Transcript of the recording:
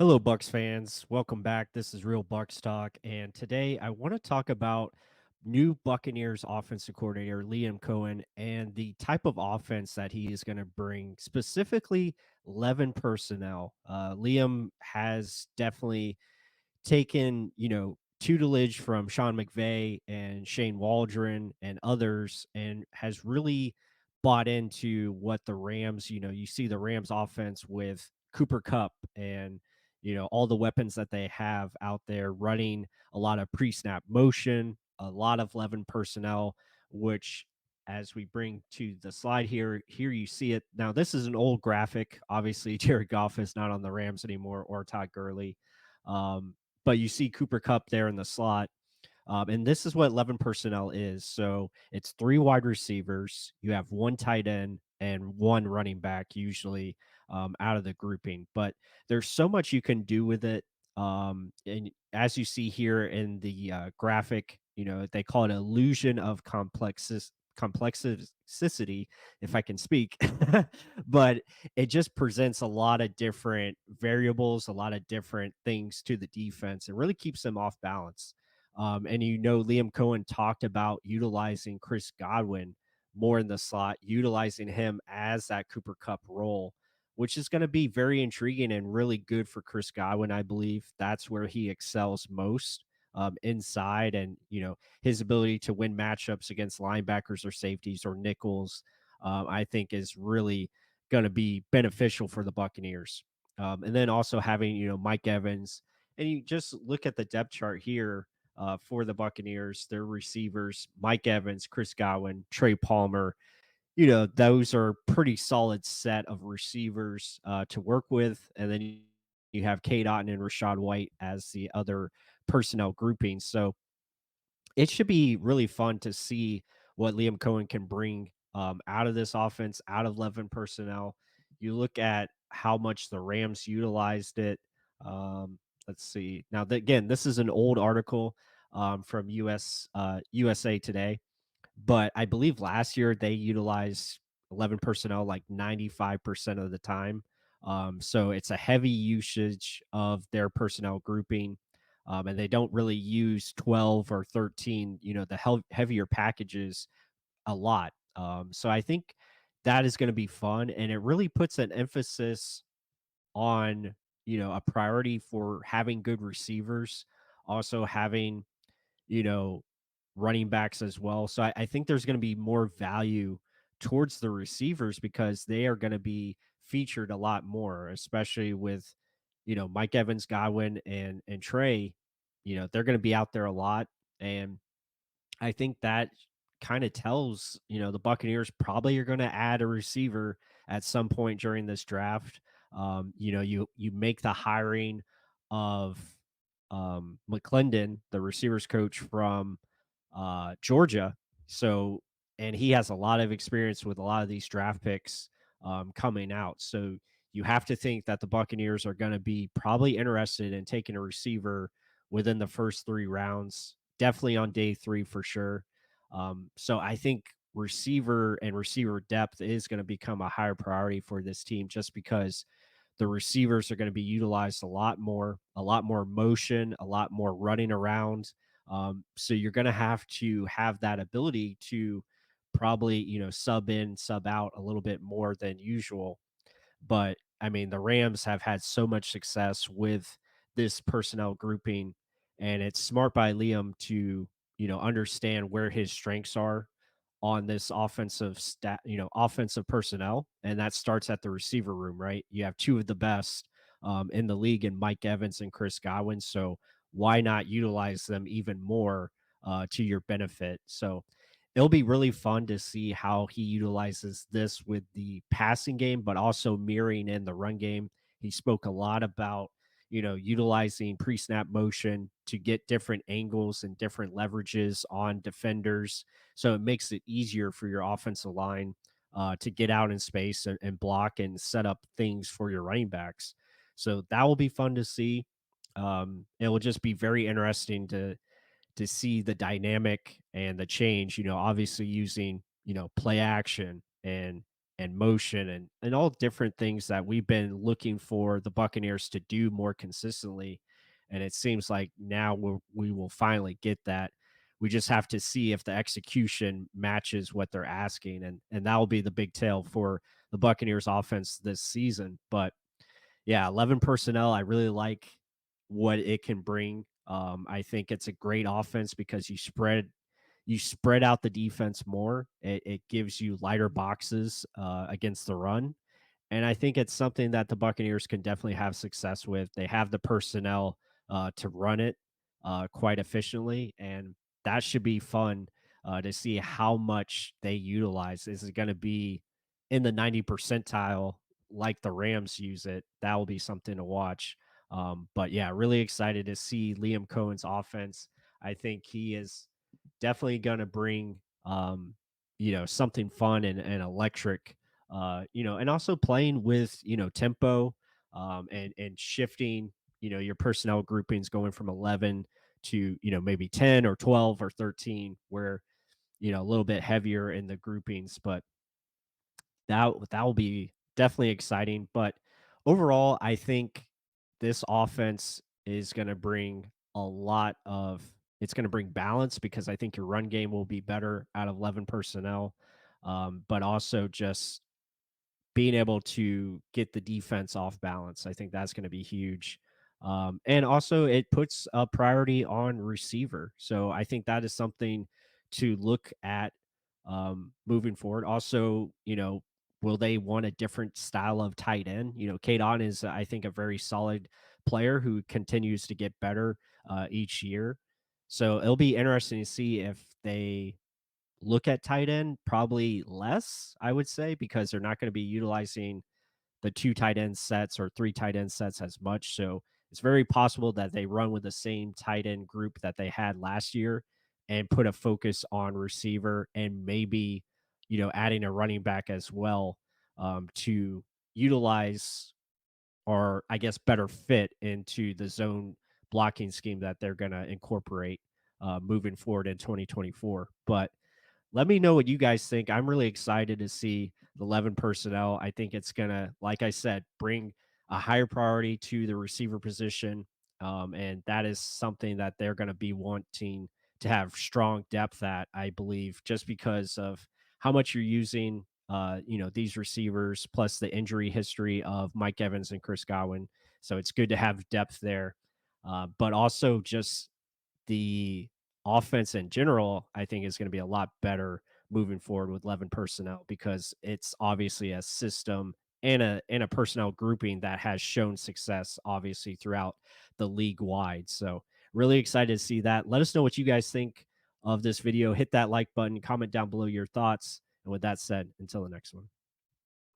Hello, Bucks fans. Welcome back. This is Real Bucks Talk, and today I want to talk about new Buccaneers offensive coordinator Liam Coen and the type of offense that he is going to bring, specifically 11 personnel. Liam has definitely taken, tutelage from Sean McVay and Shane Waldron and others, and has really bought into what the Rams, you see the Rams offense with Cooper Cup and, all the weapons that they have out there running a lot of pre snap motion, a lot of 11 personnel, which as we bring to the slide here you see it. Now, this is an old graphic. Obviously, Jared Goff is not on the Rams anymore or Todd Gurley. But you see Cooper Cup there in the slot. And this is what 11 personnel is. So it's three wide receivers. You have one tight end and one running back, usually out of the grouping. But there's so much you can do with it. And as you see here in the graphic, they call it illusion of complexity, if I can speak. But it just presents a lot of different variables, a lot of different things to the defense. It really keeps them off balance. And Liam Cohen talked about utilizing Chris Godwin more in the slot, utilizing him as that Cooper Cup role, which is going to be very intriguing and really good for Chris Godwin. I believe that's where he excels most, inside, and his ability to win matchups against linebackers or safeties or nickels. I think is really going to be beneficial for the Buccaneers. And then also having Mike Evans, and you just look at the depth chart here for the Buccaneers, their receivers, Mike Evans, Chris Godwin, Trey Palmer. Those are pretty solid set of receivers to work with. And then you have Kate Otten and Rashad White as the other personnel groupings. So it should be really fun to see what Liam Cohen can bring out of this offense, out of 11 personnel. You look at how much the Rams utilized it. Let's see. Now, again, this is an old article from USA Today, but I believe last year they utilized 11 personnel like 95% of the time. So it's a heavy usage of their personnel grouping. And they don't really use 12 or 13, the heavier packages a lot. So I think that is going to be fun. And it really puts an emphasis on, a priority for having good receivers, also having, you know, running backs as well. So I think there's going to be more value towards the receivers because they are going to be featured a lot more, especially with, Mike Evans, Godwin, and Trey. They're going to be out there a lot. And I think that kind of tells, the Buccaneers probably are going to add a receiver at some point during this draft. You make the hiring of McClendon, the receivers coach from Georgia. So, and he has a lot of experience with a lot of these draft picks coming out. So you have to think that the Buccaneers are going to be probably interested in taking a receiver within the first three rounds, definitely on day three for sure. So I think receiver and receiver depth is going to become a higher priority for this team just because the receivers are going to be utilized a lot more motion, a lot more running around. So you're going to have that ability to probably, sub in, sub out a little bit more than usual. But I mean, the Rams have had so much success with this personnel grouping, and it's smart by Liam to, understand where his strengths are on this offensive personnel. And that starts at the receiver room, right? You have two of the best in the league in Mike Evans and Chris Godwin. So why not utilize them even more to your benefit? So it'll be really fun to see how he utilizes this with the passing game, but also mirroring in the run game. He spoke a lot about, utilizing pre snap motion to get different angles and different leverages on defenders. So it makes it easier for your offensive line to get out in space and block and set up things for your running backs. So that will be fun to see. It will just be very interesting to see the dynamic and the change, obviously using, play action and motion and all different things that we've been looking for the Buccaneers to do more consistently. And it seems like now we will finally get that. We just have to see if the execution matches what they're asking, and that will be the big tale for the Buccaneers offense this season. But yeah, 11 personnel, I really like what it can bring. I think it's a great offense because you spread out the defense more. It gives you lighter boxes against the run, and I think it's something that the Buccaneers can definitely have success with. They have the personnel to run it quite efficiently, and that should be fun to see how much they utilize. Is it going to be in the 90 percentile like the Rams use it? That will be something to watch. But yeah, really excited to see Liam Cohen's offense. I think he is definitely going to bring, something fun and electric, and also playing with, tempo, and shifting, your personnel groupings going from 11 to, maybe 10 or 12 or 13, where, a little bit heavier in the groupings. But that will be definitely exciting. But overall, I think this offense is going to bring a lot of it's going to bring balance because I think your run game will be better out of 11 personnel. But also just being able to get the defense off balance. I think that's going to be huge. And also, it puts a priority on receiver. So I think that is something to look at moving forward. Also, will they want a different style of tight end? Kate On is, I think, a very solid player who continues to get better each year. So it'll be interesting to see if they look at tight end probably less, I would say, because they're not going to be utilizing the two tight end sets or three tight end sets as much. So it's very possible that they run with the same tight end group that they had last year and put a focus on receiver and maybe, adding a running back as well to utilize or I guess better fit into the zone blocking scheme that they're going to incorporate moving forward in 2024. But let me know what you guys think. I'm really excited to see the 11 personnel. I think it's going to, like I said, bring a higher priority to the receiver position. And that is something that they're going to be wanting to have strong depth at, I believe, just because of how much you're using, these receivers, plus the injury history of Mike Evans and Chris Godwin. So it's good to have depth there. But also just the offense in general, I think is going to be a lot better moving forward with 11 personnel because it's obviously a system and a personnel grouping that has shown success obviously throughout the league wide. So really excited to see that. Let us know what you guys think of this video. Hit that like button, comment down below your thoughts. And with that said, until the next one.